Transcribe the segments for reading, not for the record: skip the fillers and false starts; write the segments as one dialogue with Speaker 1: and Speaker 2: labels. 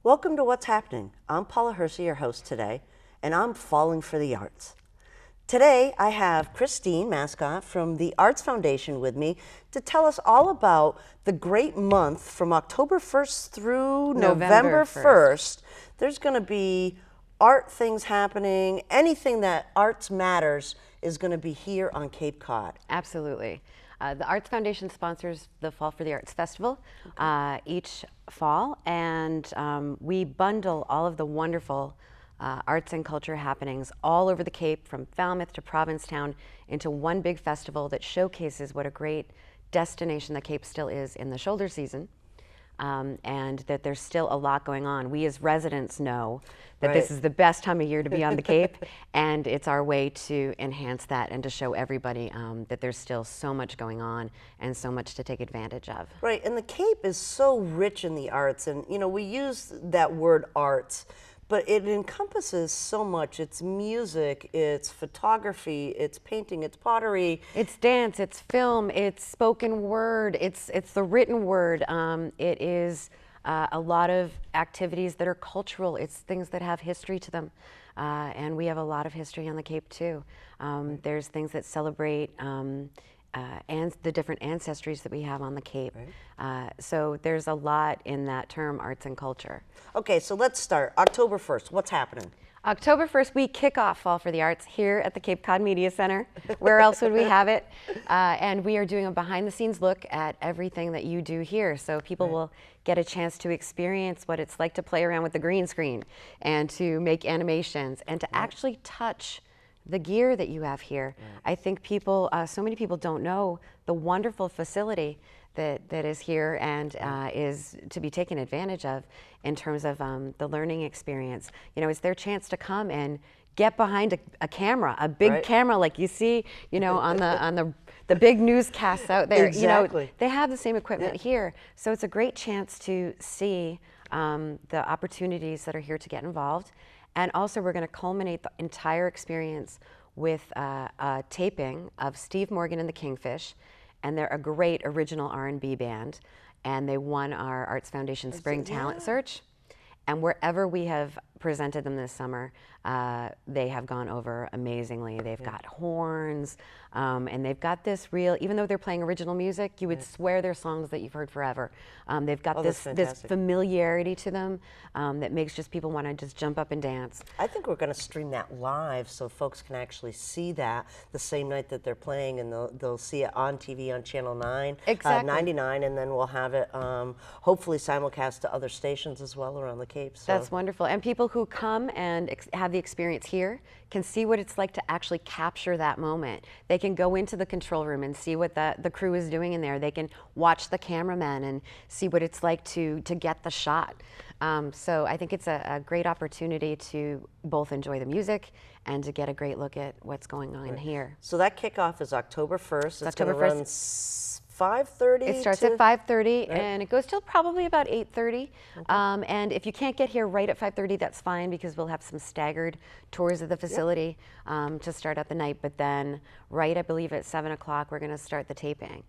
Speaker 1: Welcome to What's Happening. I'm Paula Hersey, your host today, and I'm falling for the arts. Today, I have Christine Mascott from the Arts Foundation with me to tell us all about the great month from October 1st through November 1st. There's going to be art things happening. Anything that arts matters is going to be here on Cape Cod.
Speaker 2: Absolutely. The Arts Foundation sponsors the Fall for the Arts Festival each fall, and we bundle all of the wonderful arts and culture happenings all over the Cape, from Falmouth to Provincetown, into one big festival that showcases what a great destination the Cape still is in the shoulder season. And that there's still a lot going on. We as residents know that this is the best time of year to be on the Cape, and it's our way to enhance that and to show everybody that there's still so much going on and so much to take advantage of.
Speaker 1: Right, and the Cape is so rich in the arts, and you know, we use that word arts, but it encompasses so much. It's music, it's photography, it's painting, it's pottery.
Speaker 2: It's dance, it's film, it's spoken word, it's the written word. It is a lot of activities that are cultural. It's things that have history to them. And we have a lot of history on the Cape too. There's things that celebrate and the different ancestries that we have on the Cape. So there's a lot in that term, arts and culture.
Speaker 1: Okay, so let's start. October 1st, what's happening?
Speaker 2: October 1st, we kick off Fall for the Arts here at the Cape Cod Media Center. Where else would we have it? And we are doing a behind-the-scenes look at everything that you do here. So people will get a chance to experience what it's like to play around with the green screen and to make animations and to actually touch the gear that you have here. I think people, so many people don't know the wonderful facility that is here and is to be taken advantage of in terms of the learning experience. You know, it's their chance to come and get behind a camera, a big camera like you see, you know, on the big newscasts out there.
Speaker 1: Exactly.
Speaker 2: You know, they have the same equipment here, so it's a great chance to see the opportunities that are here to get involved. And also, we're going to culminate the entire experience with a taping of Steve Morgan and the Kingfish, and they're a great original R&B band, and they won our Arts Foundation Spring Talent Search. And wherever we have presented them this summer, they have gone over amazingly. They've got horns, and they've got this real, even though they're playing original music, you would swear they're songs that you've heard forever. They've got this familiarity to them that makes just people want to just jump up and dance.
Speaker 1: I think we're going to stream that live so folks can actually see that the same night that they're playing, and they'll see it on TV on Channel 9, 99, and then we'll have it hopefully simulcast to other stations as well around the Cape. So.
Speaker 2: That's wonderful. And people who come and have the experience here can see what it's like to actually capture that moment. They can go into the control room and see what the crew is doing in there. They can watch the cameraman and see what it's like to get the shot. So I think it's a great opportunity to both enjoy the music and to get a great look at what's going on here.
Speaker 1: So that kickoff is October 1st. It's going to run 5:30.
Speaker 2: It starts at 5:30 and it goes till probably about 8:30. And if you can't get here right at 5:30, that's fine, because we'll have some staggered tours of the facility to start out the night. But then, right, I believe at 7 o'clock, we're going to start the taping.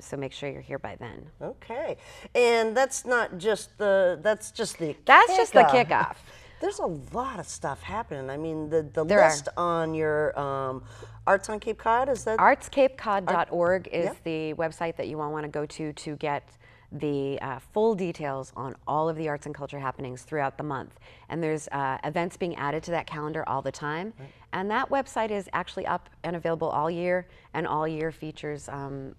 Speaker 2: So make sure you're here by then.
Speaker 1: Okay, and that's not just that's just the
Speaker 2: kickoff.
Speaker 1: There's a lot of stuff happening. I mean, the list on your Arts on Cape Cod, is that?
Speaker 2: artscapecod.org is the website that you all want to go to get the full details on all of the arts and culture happenings throughout the month. And there's events being added to that calendar all the time. And that website is actually up and available all year, and all year features a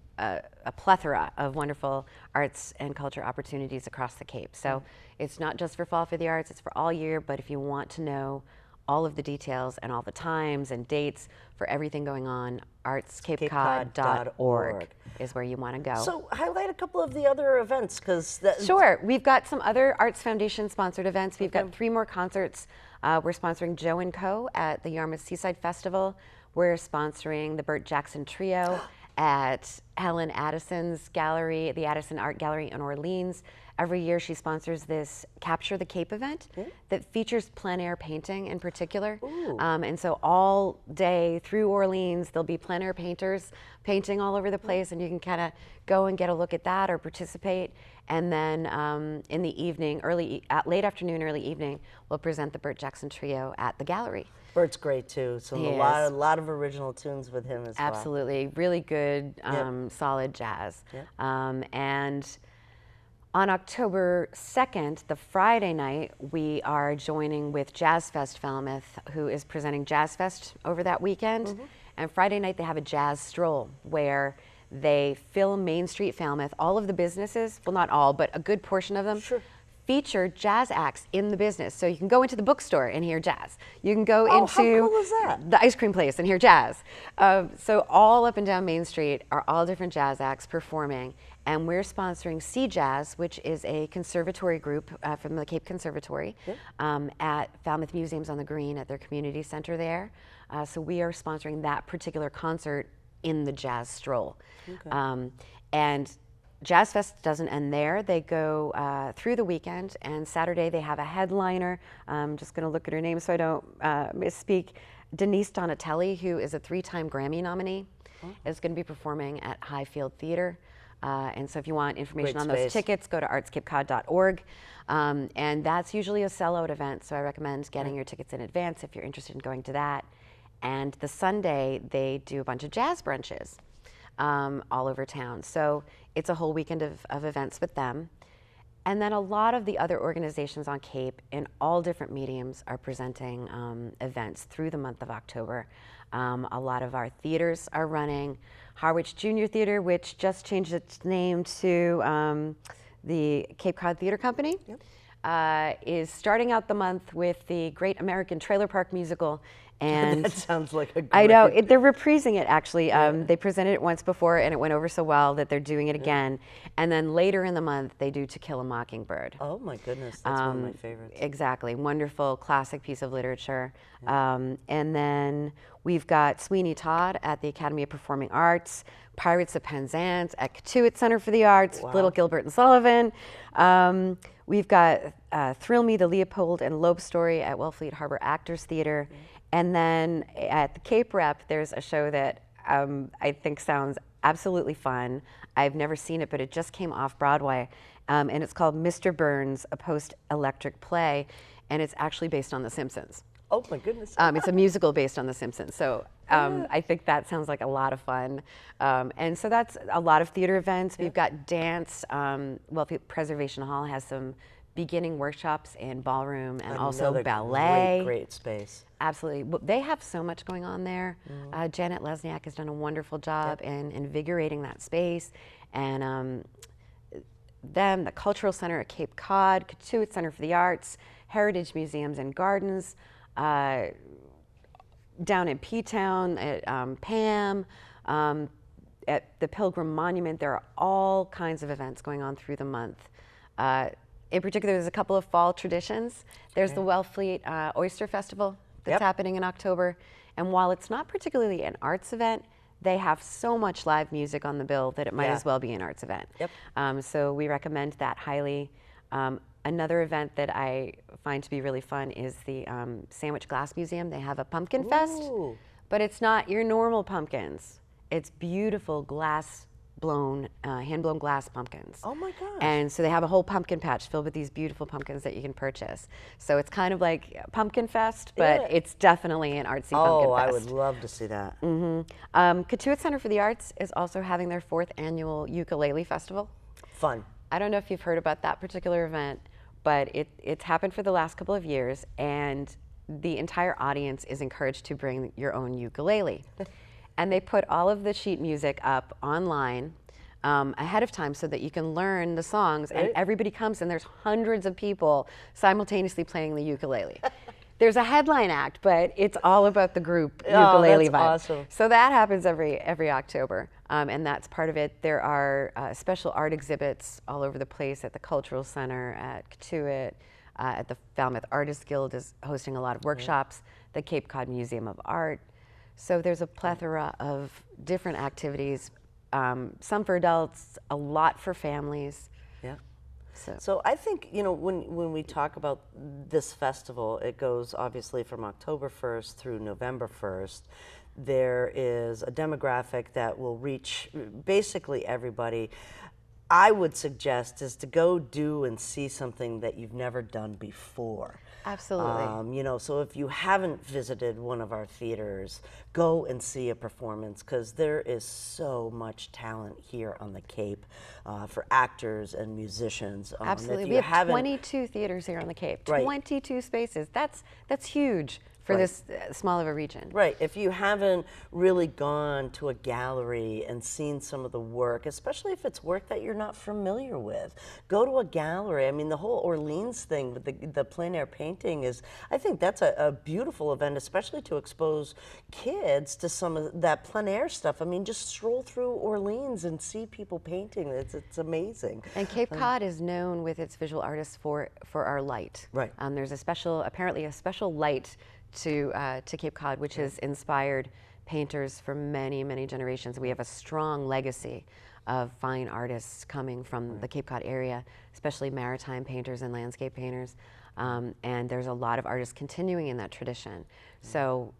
Speaker 2: plethora of wonderful arts and culture opportunities across the Cape. So it's not just for Fall for the Arts, it's for all year, but if you want to know all of the details and all the times and dates for everything going on, artscapecod.org is where you want to go.
Speaker 1: So highlight a couple of the other events, because
Speaker 2: sure, we've got some other Arts Foundation sponsored events. We've got 3 more concerts. We're sponsoring Joe & Co. at the Yarmouth Seaside Festival. We're sponsoring the Burt Jackson Trio at Helen Addison's gallery, the Addison Art Gallery in Orleans. Every year she sponsors this Capture the Cape event that features plein air painting in particular. And so all day through Orleans, there'll be plein air painters painting all over the place, and you can kind of go and get a look at that or participate. And then in the evening, late afternoon, early evening, we'll present the Burt Jackson Trio at the gallery.
Speaker 1: Bert's great too. So a lot of original tunes with him as well.
Speaker 2: Absolutely, really good, solid jazz. And on October 2nd, the Friday night, we are joining with Jazz Fest Falmouth, who is presenting Jazz Fest over that weekend. And Friday night, they have a jazz stroll where they fill Main Street Falmouth. All of the businesses, well, not all, but a good portion of them, feature jazz acts in the business. So you can go into the bookstore and hear jazz. You can go into
Speaker 1: how cool is that?
Speaker 2: the ice cream place and hear jazz. So all up and down Main Street are all different jazz acts performing. And we're sponsoring Sea Jazz, which is a conservatory group from the Cape Conservatory at Falmouth Museums on the Green at their community center there. So we are sponsoring that particular concert in the jazz stroll. And Jazz Fest doesn't end there. They go through the weekend, and Saturday they have a headliner. I'm just going to look at her name so I don't misspeak. Denise Donatelli, who is a 3-time Grammy nominee, is going to be performing at Highfield Theater. And so if you want information on those tickets, go to artscapecod.org. And that's usually a sellout event, so I recommend getting your tickets in advance if you're interested in going to that. And the Sunday, they do a bunch of jazz brunches all over town. So it's a whole weekend of events with them. And then a lot of the other organizations on Cape in all different mediums are presenting events through the month of October. A lot of our theaters are running. Harwich Junior Theater, which just changed its name to the Cape Cod Theater Company, is starting out the month with the Great American Trailer Park Musical. And
Speaker 1: that sounds like a great...
Speaker 2: I know, they're reprising it actually. They presented it once before and it went over so well that they're doing it again. And then later in the month, they do To Kill a Mockingbird.
Speaker 1: Oh my goodness, that's one of my favorites.
Speaker 2: Exactly, wonderful classic piece of literature. And then we've got Sweeney Todd at the Academy of Performing Arts, Pirates of Penzance at Cotuit Center for the Arts, Little Gilbert and Sullivan. We've got Thrill Me, the Leopold and Loeb Story at Wellfleet Harbor Actors Theater. And then at the Cape Rep, there's a show that I think sounds absolutely fun. I've never seen it, but it just came off Broadway. And it's called Mr. Burns, a post-electric play. And it's actually based on The Simpsons.
Speaker 1: Oh my goodness.
Speaker 2: It's a musical based on The Simpsons. So I think that sounds like a lot of fun. And so that's a lot of theater events. We've got dance. Wellfleet Preservation Hall has some beginning workshops in ballroom and also ballet.
Speaker 1: Great space.
Speaker 2: Absolutely. Well, they have so much going on there. Janet Lesniak has done a wonderful job in invigorating that space. And the Cultural Center at Cape Cod, Cotuit Center for the Arts, Heritage Museums and Gardens, down in P-Town at PAM, at the Pilgrim Monument. There are all kinds of events going on through the month. In particular, there's a couple of fall traditions. There's the Wellfleet Oyster Festival that's happening in October. And while it's not particularly an arts event, they have so much live music on the bill that it might as well be an arts event. So we recommend that highly. Another event that I find to be really fun is the Sandwich Glass Museum. They have a pumpkin fest, but it's not your normal pumpkins. It's beautiful glass-blown, hand-blown glass pumpkins.
Speaker 1: Oh my gosh.
Speaker 2: And so they have a whole pumpkin patch filled with these beautiful pumpkins that you can purchase. So it's kind of like Pumpkin Fest, but it's definitely an artsy pumpkin fest.
Speaker 1: I would love to see that.
Speaker 2: Cotuit Center for the Arts is also having their 4th annual ukulele festival.
Speaker 1: Fun.
Speaker 2: I don't know if you've heard about that particular event, but it's happened for the last couple of years, and the entire audience is encouraged to bring your own ukulele. And they put all of the sheet music up online ahead of time so that you can learn the songs, and everybody comes and there's hundreds of people simultaneously playing the ukulele. There's a headline act, but it's all about the group ukulele vibe.
Speaker 1: Awesome.
Speaker 2: So that happens every October, and that's part of it. There are special art exhibits all over the place at the Cultural Center, at Cotuit, at the Falmouth Artists Guild is hosting a lot of workshops, the Cape Cod Museum of Art. So there's a plethora of different activities some for adults, a lot for families.
Speaker 1: Yeah.
Speaker 2: So
Speaker 1: So I think, when we talk about this festival, it goes obviously from October 1st through November 1st. There is a demographic that will reach basically everybody. I would suggest is to go do and see something that you've never done before.
Speaker 2: absolutely.
Speaker 1: So if you haven't visited one of our theaters, go and see a performance because there is so much talent here on the Cape for actors and musicians.
Speaker 2: Absolutely.
Speaker 1: If
Speaker 2: We
Speaker 1: you
Speaker 2: have
Speaker 1: haven't,
Speaker 2: 22 theaters here on the Cape.
Speaker 1: Right.
Speaker 2: 22 spaces. That's huge for
Speaker 1: Right.
Speaker 2: this small of a region.
Speaker 1: Right. If you haven't really gone to a gallery and seen some of the work, especially if it's work that you're not familiar with, go to a gallery. I mean, the whole Orleans thing with the plein air painting is, I think that's a beautiful event, especially to expose kids to some of that plein air stuff. I mean, just stroll through Orleans and see people painting. It's amazing.
Speaker 2: And Cape Cod is known with its visual artists for our light.
Speaker 1: Right.
Speaker 2: There's apparently a special light to Cape Cod, which has inspired painters for many, many generations. We have a strong legacy of fine artists coming from the Cape Cod area, especially maritime painters and landscape painters. And there's a lot of artists continuing in that tradition. So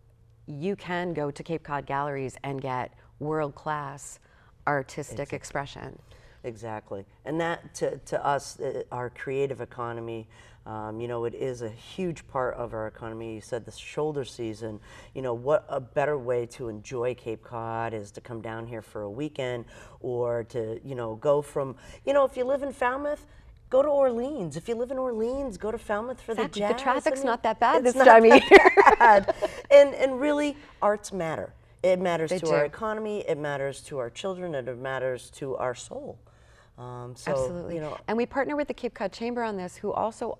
Speaker 2: you can go to Cape Cod galleries and get world-class artistic expression.
Speaker 1: Exactly. And that, to us, our creative economy, it is a huge part of our economy. You said the shoulder season, what a better way to enjoy Cape Cod is to come down here for a weekend or to, go from, if you live in Falmouth, go to Orleans. If you live in Orleans, go to Falmouth for
Speaker 2: Exactly.
Speaker 1: the jazz.
Speaker 2: The traffic's not that bad
Speaker 1: it's
Speaker 2: this
Speaker 1: not
Speaker 2: time of
Speaker 1: that
Speaker 2: year.
Speaker 1: bad. And really, arts matter. It matters
Speaker 2: They
Speaker 1: to our
Speaker 2: do.
Speaker 1: economy, it matters to our children, and it matters to our soul.
Speaker 2: Absolutely. And we partner with the Cape Cod Chamber on this, who also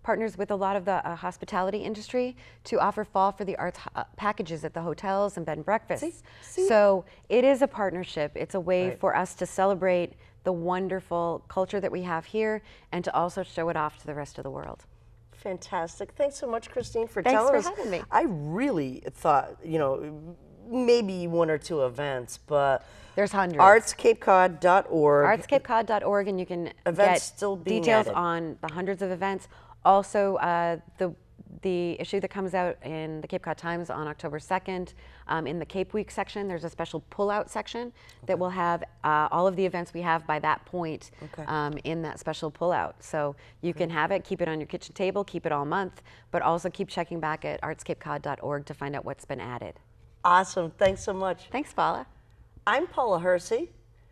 Speaker 2: partners with a lot of the hospitality industry to offer Fall for the Arts packages at the hotels and bed and breakfasts.
Speaker 1: See?
Speaker 2: So it is a partnership. It's a way
Speaker 1: Right.
Speaker 2: for us to celebrate the wonderful culture that we have here and to also show it off to the rest of the world.
Speaker 1: Fantastic. Thanks so much, Christine, for
Speaker 2: Thanks
Speaker 1: telling
Speaker 2: for
Speaker 1: us.
Speaker 2: having me.
Speaker 1: I really thought, maybe one or two events, but
Speaker 2: There's hundreds.
Speaker 1: artscapecod.org.
Speaker 2: artscapecod.org, and you can
Speaker 1: Events
Speaker 2: get
Speaker 1: still being
Speaker 2: details
Speaker 1: added.
Speaker 2: on the hundreds of events. Also, the issue that comes out in the Cape Cod Times on October 2nd, in the Cape Week section, there's a special pull-out section that will have all of the events we have by that point in that special pull-out. So you can have it, keep it on your kitchen table, keep it all month, but also keep checking back at artscapecod.org to find out what's been added.
Speaker 1: Awesome. Thanks so much.
Speaker 2: Thanks, Paula.
Speaker 1: I'm Paula Hersey,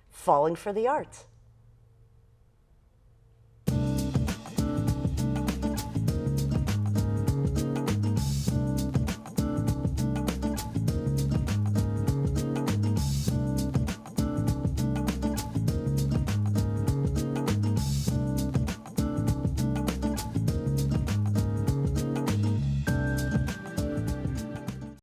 Speaker 1: Falling for the Arts.